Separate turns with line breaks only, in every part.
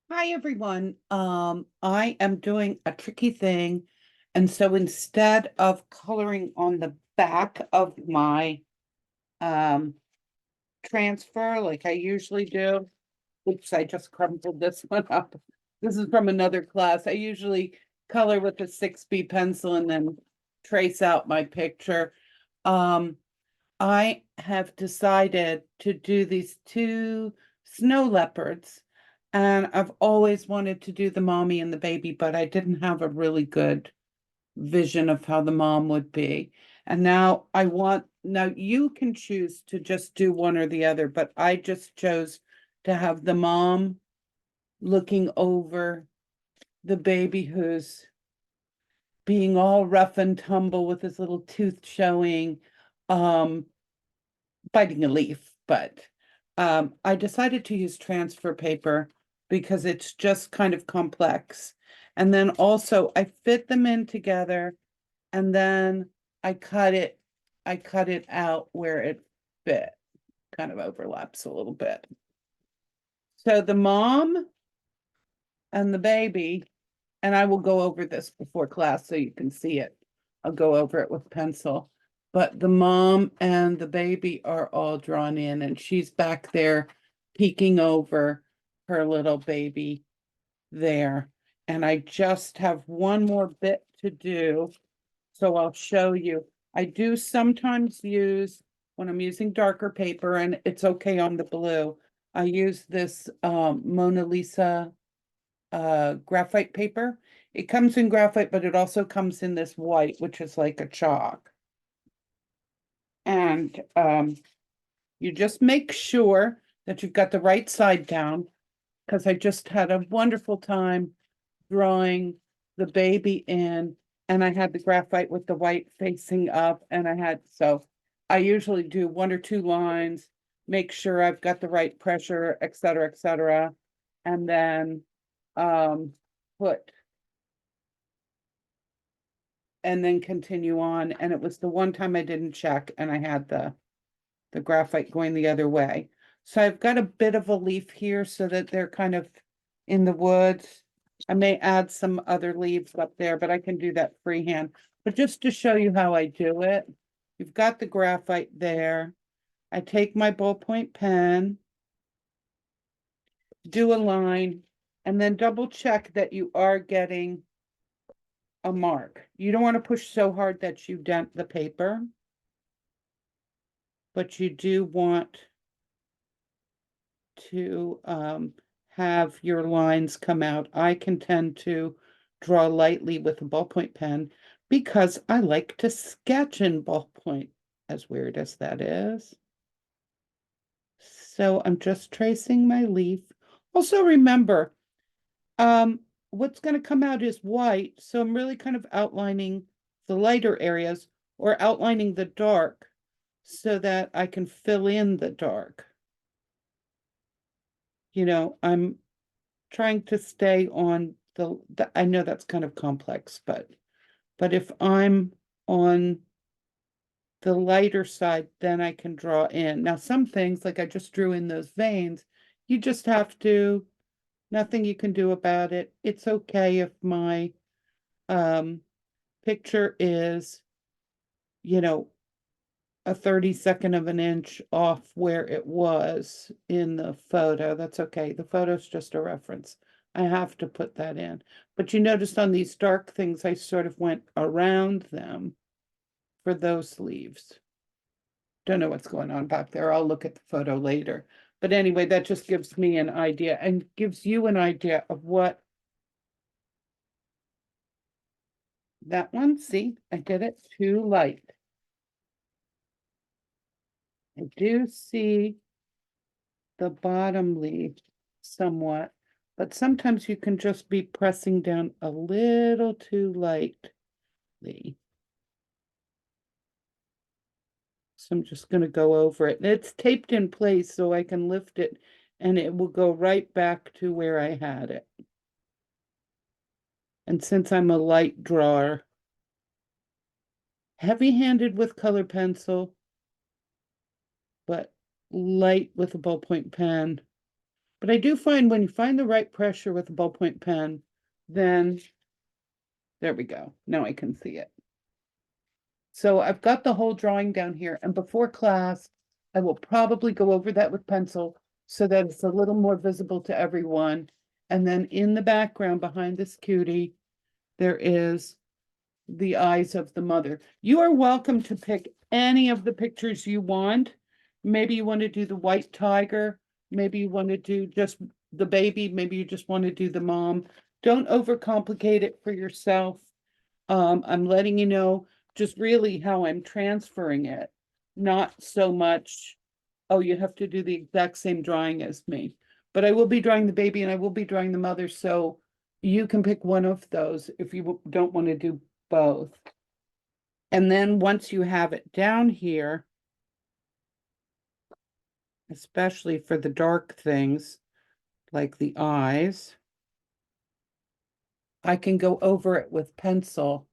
Hi everyone. I am doing a tricky thing. And so instead of coloring on the back of my um transfer like I usually do, oops, I just crumpled this one up. This is from another class. I usually color with a 6B pencil and then trace out my picture. Um, I have decided to do these two snow leopards, and I've always wanted to do the mommy and the baby, but I didn't have a really good vision of how the mom would be. And now you can choose to just do one or the other, but I just chose to have the mom looking over the baby who's being all rough and tumble with his little tooth showing. Um, Biting a leaf, but I decided to use transfer paper because it's just kind of complex. And then also I fit them in together and then I cut it, I cut it out where it fit, kind of overlaps a little bit. So the mom and the baby, and I will go over this before class so you can see it. I'll go over it with pencil. But the mom and the baby are all drawn in, and she's back there peeking over her little baby there. And I just have one more bit to do. So I'll show you. I do sometimes use, when I'm using darker paper, and it's okay on the blue, I use this Mona Lisa graphite paper. It comes in graphite, but it also comes in this white, which is like a chalk. And you just make sure that you've got the right side down, because I just had a wonderful time drawing the baby in, and I had the graphite with the white facing up, and I usually do one or two lines, make sure I've got the right pressure, et cetera, and then um, put and then continue on. And it was the one time I didn't check and I had the graphite going the other way. So I've got a bit of a leaf here so that they're kind of in the woods. I may add some other leaves up there, but I can do that freehand. But just to show you how I do it, you've got the graphite there. I take my ballpoint pen, do a line, and then double check that you are getting a mark. You don't want to push so hard that you dent the paper, but you do want to have your lines come out. I can tend to draw lightly with a ballpoint pen because I like to sketch in ballpoint, as weird as that is. So I'm just tracing my leaf. Also remember, what's going to come out is white, so I'm really kind of outlining the lighter areas or outlining the dark so that I can fill in the dark. I'm trying to stay on I know that's kind of complex, but if I'm on the lighter side, then I can draw in. Now, some things, like I just drew in those veins, you just have to, nothing you can do about it. It's okay if my um, picture is, you know, a 32nd of an inch off where it was in the photo. That's okay. The photo's just a reference. I have to put that in. But you noticed on these dark things, I sort of went around them for those leaves. Don't know what's going on back there. I'll look at the photo later. But anyway, that just gives me an idea and gives you an idea of what that one, see, I did it too light. I do see the bottom leaf somewhat, but sometimes you can just be pressing down a little too lightly. So I'm just going to go over it. And it's taped in place so I can lift it and it will go right back to where I had it. And since I'm a light drawer, heavy-handed with color pencil, but light with a ballpoint pen. But I do find when you find the right pressure with a ballpoint pen, then there we go. Now I can see it. So I've got the whole drawing down here, and before class, I will probably go over that with pencil so that it's a little more visible to everyone. And then in the background behind this cutie, there is the eyes of the mother. You are welcome to pick any of the pictures you want. Maybe you want to do the white tiger. Maybe you want to do just the baby. Maybe you just want to do the mom. Don't overcomplicate it for yourself. I'm letting you know just really how I'm transferring it, not so much, oh, you have to do the exact same drawing as me. But I will be drawing the baby and I will be drawing the mother, so you can pick one of those if you don't want to do both. And then once you have it down here, especially for the dark things, like the eyes, I can go over it with pencil.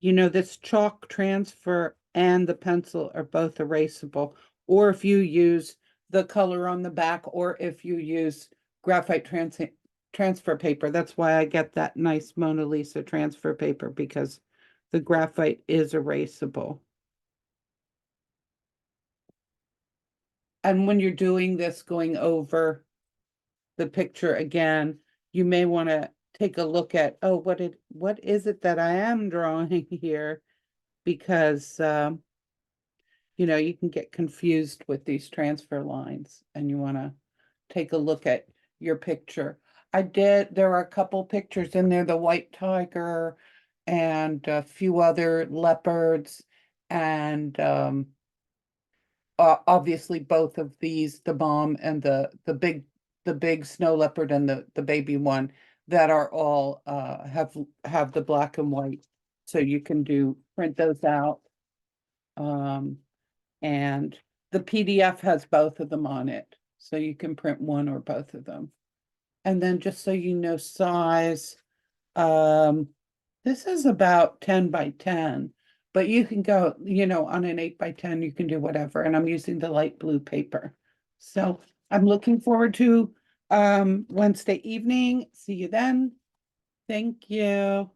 You know, this chalk transfer and the pencil are both erasable. Or if you use the color on the back, or if you use graphite transfer paper. That's why I get that nice Mona Lisa transfer paper, because the graphite is erasable. And when you're doing this, going over the picture again, you may want to take a look at, oh, what is it that I am drawing here? Because you know, you can get confused with these transfer lines, and you want to take a look at your picture. There are a couple pictures in there, the white tiger and a few other leopards, and obviously both of these, the mom and the big snow leopard and the baby one, that are all have the black and white. So you can print those out. And the PDF has both of them on it, so you can print one or both of them. And then just so you know, size, this is about 10 by 10, but you can go, you know, on an 8 by 10, you can do whatever. And I'm using the light blue paper. So I'm looking forward to Wednesday evening. See you then. Thank you.